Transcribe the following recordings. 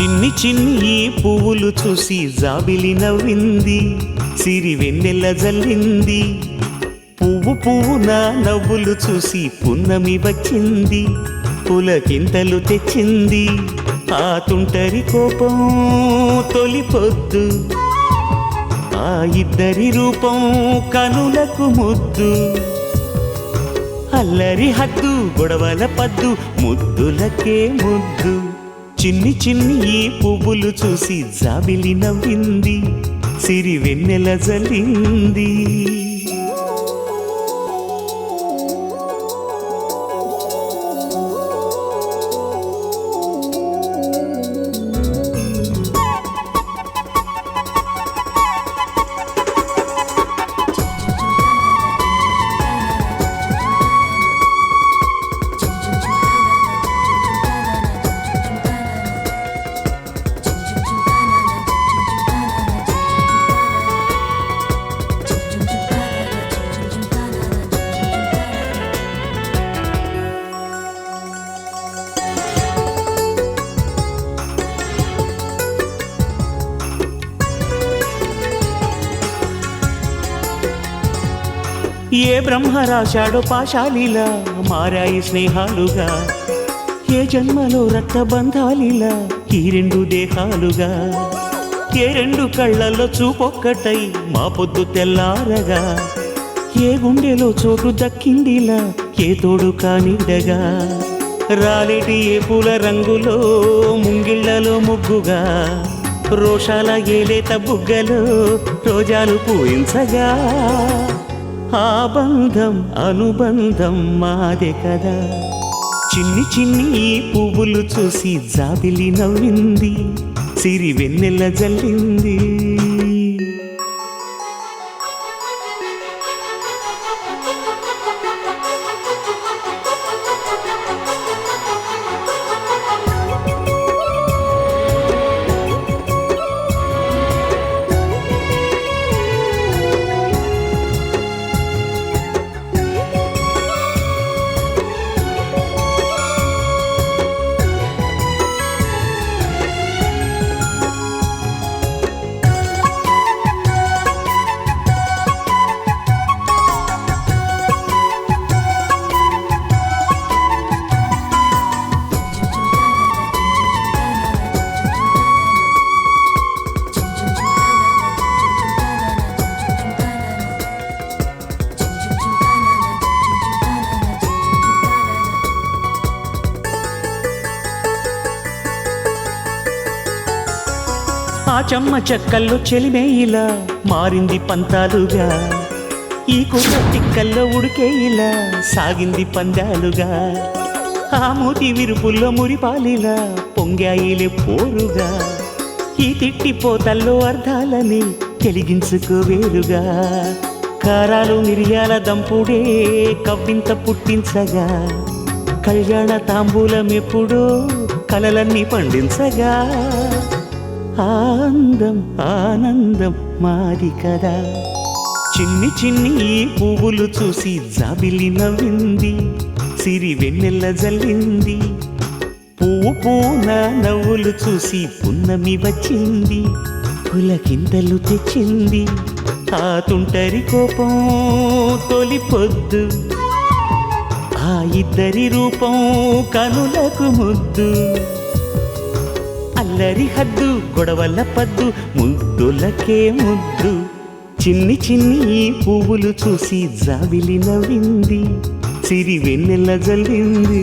చిన్ని చిన్ని ఈ పువ్వులు చూసి జాబిలి నవ్వింది, సిరి వెన్నెల జల్లింది. పువ్వు పువ్వున నవ్వులు చూసి పున్నమి వచ్చింది, పులకింతలు తెచ్చింది. ఆ తుంటరి కోపం తొలి పొద్దు, ఆ ఇద్దరి రూపం కనులకు ముద్దు. అల్లరి హద్దు గొడవల పద్దు, ముద్దులకే ముద్దు. చిన్ని చిన్ని ఈ పువ్వులు చూసి జాబిలి నవ్వింది, సిరి వెన్నెల జల్లింది. ఏ బ్రహ్మ రాశాడో పాశాలిలా మారాయి స్నేహాలుగా, ఏ జన్మలో రక్తబంధాలిలా ఈ రెండు దేహాలుగా. ఏ రెండు కళ్ళల్లో చూపొక్కటై మా పొద్దు తెల్లారగా, ఏ గుండెలో చోటు దక్కిందిలా ఏ తోడు కానిడగా. రాలేటి ఏ పూల రంగులో ముంగిళ్లలో ముగ్గుగా, రోషాల ఏలేత బుగ్గలో రోజాలు పూయించగా. ఆ బంధం అనుబంధం మాదే కదా. చిన్ని చిన్ని ఈ పువ్వులు చూసి జాబిలి నవ్వింది, సిరి వెన్నెల జల్లింది. ఆ చెమ్మ చెక్కల్లో చెలిమే ఇలా మారింది పంతాలుగా, ఈ కుర్ర తిక్కల్లో ఉడికే ఇలా సాగింది పందాలుగా. ఆ మూతి విరుపుల్లో మురిపాలిలా పొంగాయిలే పోరుగా, ఈ తిట్టిపోతల్లో అర్థాలని తెలిగించుకోవేరుగా. కారాలు మిరియాల దంపుడే కవ్వింత పుట్టించగా, కళ్యాణ తాంబూలం ఎప్పుడో కలలన్నీ పండించగా. ఆనందం ఆనందం మాది కదా. చిన్ని చిన్ని ఈ పువ్వులు చూసి జాబిలి నవ్వింది, సిరి వెన్నెల జల్లింది. పువ్వు పూన నవ్వులు చూసి పున్నమి వచ్చింది, పులకింతలు తెచ్చింది. ఆ తుంటరి కోపం తొలి పొద్దు, ఆ ఇద్దరి రూపం కనులకు ముద్దు. అల్లరి హద్దు గొడవల పద్దు, ముద్దులకే ముద్దు. చిన్ని చిన్ని ఈ పువ్వులు చూసి జాబిలి నవ్వింది, సిరి వెన్నెల జల్లింది.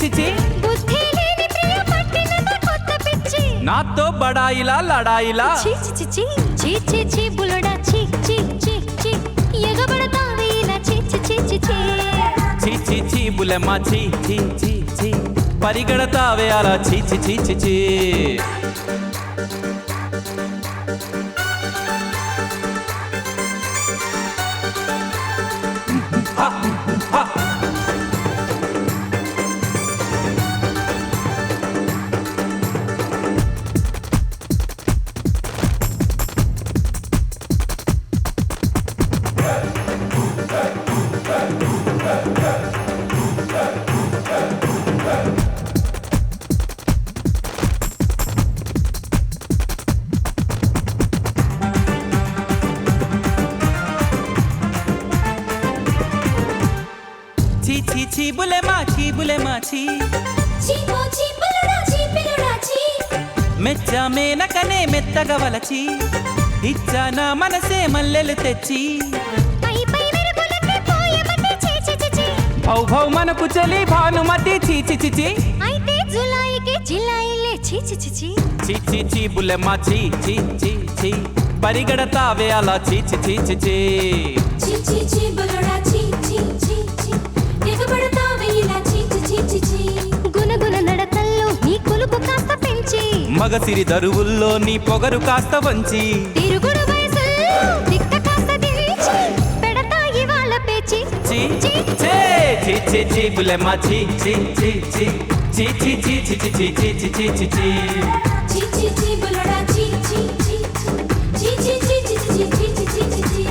చి చి బుద్ధి లేని ప్రియ పట్టినదా కొత్త పిచ్చి నాతో బడాయిలా లడాయిలా చి చి చి చి చి చి చి బుల్లడా చి చి చి చి ఎగబడతావే ఇలా చి చి చి చి చి చి చి చి బులెమ్మ చి చి చి చి పరిగెడతావే అలా చి చి చి చి చి చి చి బులెమ్మ చి చీపో చీపులుడా చీపిలుడా చీ మెచ్చ మేనకనే మెత్తగా వలచి ఇచ్చాన మనసే మల్లెలు తెచ్చి పై పై మెరుగులకి పోయమటి చి చి చి చి భౌ భౌ మనకు చలి భానుమతి చి చి చి చి అయితే జులాయికి జిలాయిలే చి చి చి చి చి చి చి బులెమ్మ చి చి చి చి పరిగెడతావే అలా చి చి చి చి చి చీ చీ చీ బుల్లడా చీ చీ చీ చీ ఎగబడతావే ఇలా చీ చీ చీ చీ చీ గునగున నడకల్లో నీ కొలుపు కాస్త పెంచి మగసిరి దరువుల్లో నీ పొగరు కాస్త వంచి తిరుగుడు వయసుల్లో తిక్క కాస్త దించి పెడతా ఇవాళ పేచి చి చి చి చి చి బులెమ్మ చి చి చి చి చి చి చి చి చి చి చి చి చి చి చీ చీ చీ బుల్లడా చీ చీ చీ చీ చీ చీ చీ చీ చీ చీ చీ చీ చీ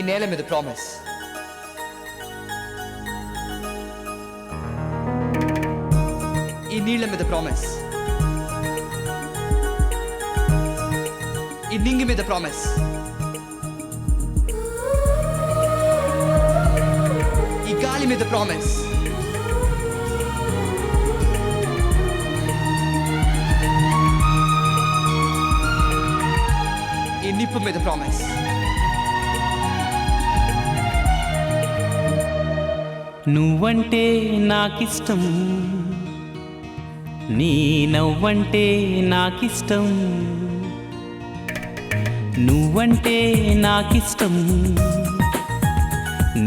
ఈ నేల మీద ప్రామిస్. ఈ నీళ్ల మీద ప్రామిస్. ఈ నింగి మీద ప్రామిస్. ఈ గాలి మీద ప్రామిస్. ఈ నిప్పు మీద ప్రామిస్. నువ్వంటే నాకిష్టం, నీ నవ్వంటే నాకిష్టం. నువ్వంటే నాకిష్టం,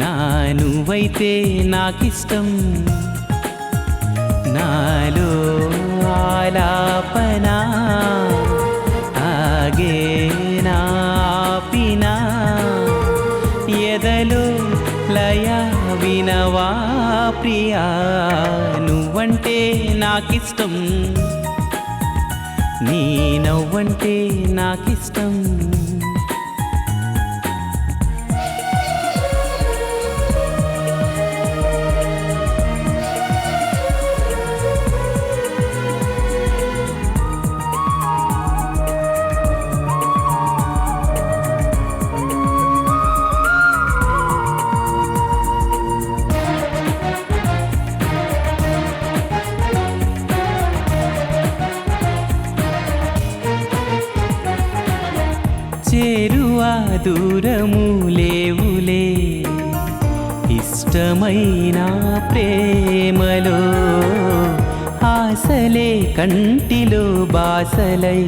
నా నువ్వైతే నాకిష్టం. నాలో ఆలాపన ఆగే నాపినా ఎదలో లయ వినవా ప్రియా. నువ్వంటే నాకిష్టం, నీ నవ్వంటే నాకిష్టం. చేరువా దూరము లేవులే ఇష్టమైన ప్రేమలో. ఆశలే కంటిలో బాసలై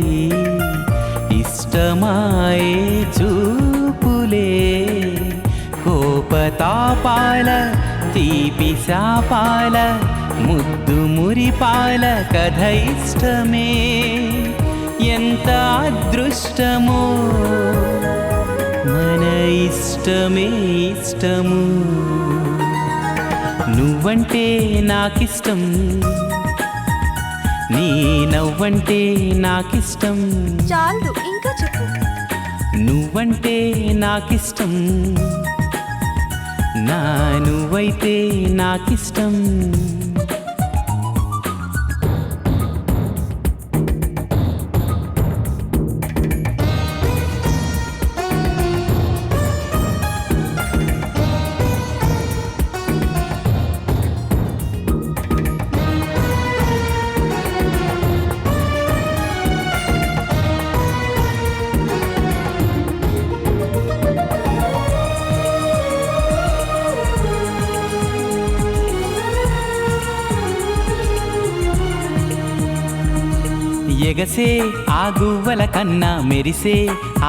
ఇష్టమాయే చూపులే. కోపతాపాల తీపి శాపాల ముద్దు మురిపాల కథ ఇష్టమే. ఎంత అదృష్టమో మన ఇష్టమే ఇష్టము. నువ్వంటే నాకిష్టం, నీ నవ్వంటే నాకిష్టం. చాలు ఇంకా చెప్పు. నువ్వంటే నాకిష్టం, నా నువ్వైతే నాకిష్టం. ఎగసే ఆ గువ్వల కన్నా మెరిసే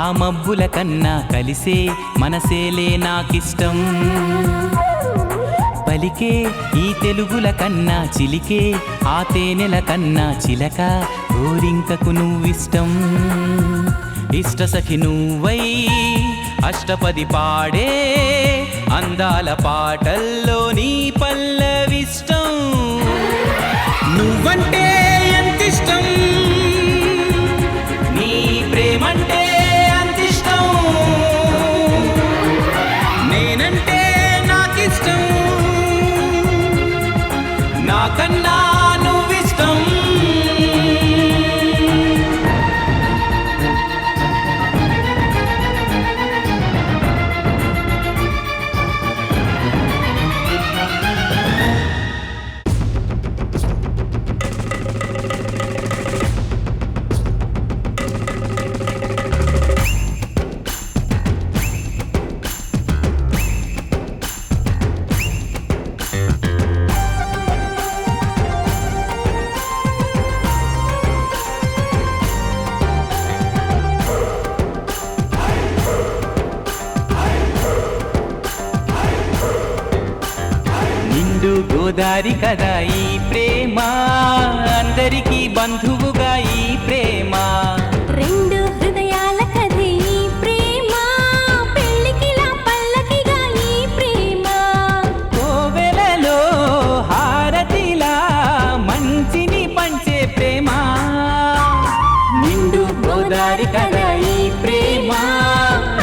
ఆ మబ్బుల కన్నా కలిసే మనసేలే నాకిష్టం. పలికే ఈ తెలుగుల కన్నా చిలికే ఆ తేనెల కన్నా చిలక గోరింకకు నువ్విష్టం. ఇష్ట సఖి నువ్వై అష్టపది పాడే అందాల పాటల్లో నీ పల్లవిష్టం. నువ్వంటే ఎంతిష్టం, నీ ప్రేమంటే అంతిష్టం. నేనంటే నాకిష్టం, నాకన్నా నువ్విష్టం. గోదారి కదా ఈ ప్రేమ, అందరికీ బంధువుగా ఈ ప్రేమ. రెండు హృదయాల కథే ఈ ప్రేమ, పెళ్ళికిలా పల్లకిగా ఈ ప్రేమ. కోవెలలో హారతిలా మంచిని పంచే ప్రేమ. నిండు గోదారి కదా ఈ ప్రేమ,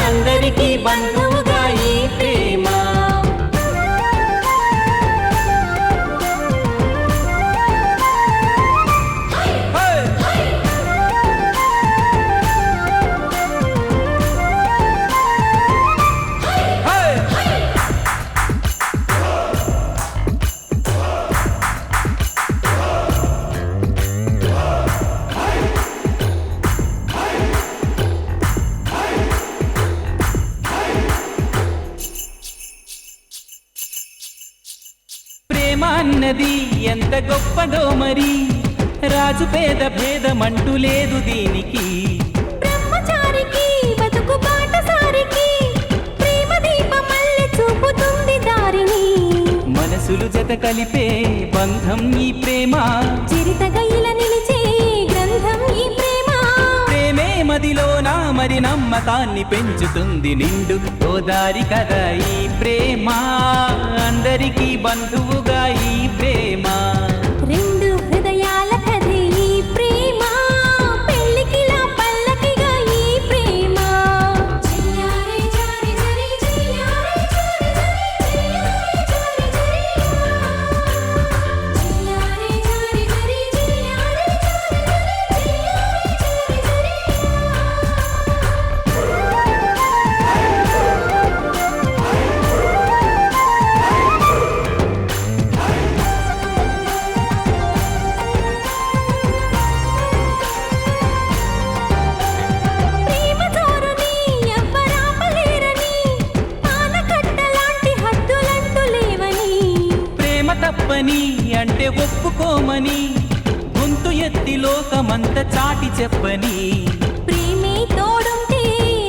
అందరికీ బంధువుగా ఈ ఎంత గొప్పదో మరి రాజు పేద భేదమంటూ లేదు దీనికి బ్రహ్మచారికి బతుకు బాటసారికి ప్రేమ దీపమల్లె చూపుతుంది దారిని మనసులు జత కలిపే బంధం ఈ ప్రేమ చిరితగా ఇలా నిలిచే గ్రంథం ఈ ప్రేమ ప్రేమే మదిలోన మరి నమ్మకాన్ని పెంచుతుంది నిండు గోదారి కదా ఈ ప్రేమ అందరికీ బంధువుగా ఈ ప్రేమ రెండు హృదయాల కథే ఈ ప్రేమ పెళ్ళికిలా పల్లకిగా ఈ ప్రేమ చెయ్యారే జారి జరి చెయ్యారే జారి జరి చెయ్యారే జారి జరి చెయ్యారే ప్రేమ జోరుని ఎవ్వరాపలేరని ఆనకట్టలాంటి హద్దులంటూ లేవని ప్రేమ తప్పని అంటే ఒప్పుకోమని గొంతు ఎత్తి లోకమంత చాటి చెప్పని ప్రేమే తోడుంటే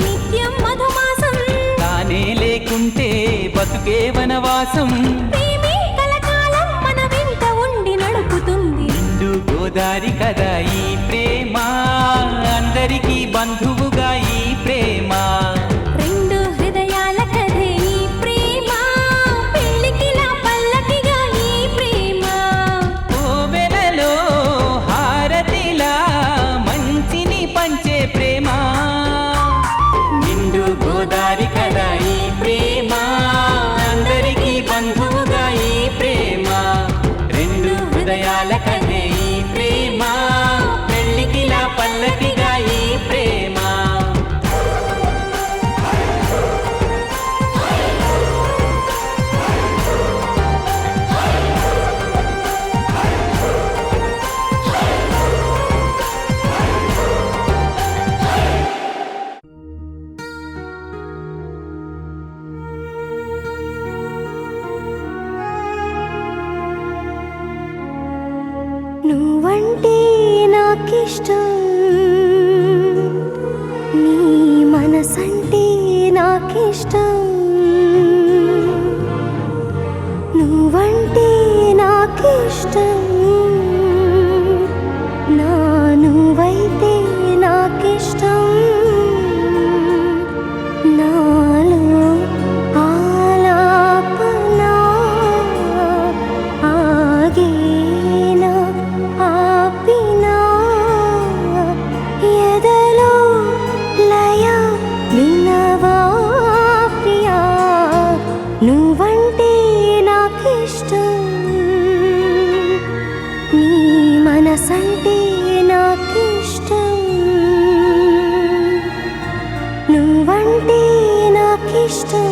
నిత్యం మధుమాసం తానే లేకుంటే బతుకే వనవాసం ప్రేమే కలకాలం మన వెంట ఉండి నడుపుతుంది నిండు గోదారి కదా ఈ ప్రేమ అందరికీ బంధువుగా ఈ ప్రేమ రెండు హృదయాల కథే ఈ ప్రేమ పెళ్ళికిలా పల్లకిగా ఈ ప్రేమ కోవెలలో హారతిలా మంచిని పంచే ప్రేమ నిండు గోదారి కదా ఈ ప్రేమ అందరికీ బంధువుగా ఈ ప్రేమ రెండు హృదయాల కథే ఈ ప్రేమ పెళ్ళికిలా పల్లకిగా ఈ ప్రేమ నువ్వంటే నాకిష్టం నీ మనసంటే నాకిష్టం నువ్వంటే నాకిష్టం నా నువ్వైతే నాకిష్టం నాలో ఆలాపన ఆగేనా ఆపినా ఎదలో లయ వినవా ప్రియా నువ్వంటే నాకిష్టం నీ మనసంటే నాకిష్టం నువ్వంటే నాకిష్టం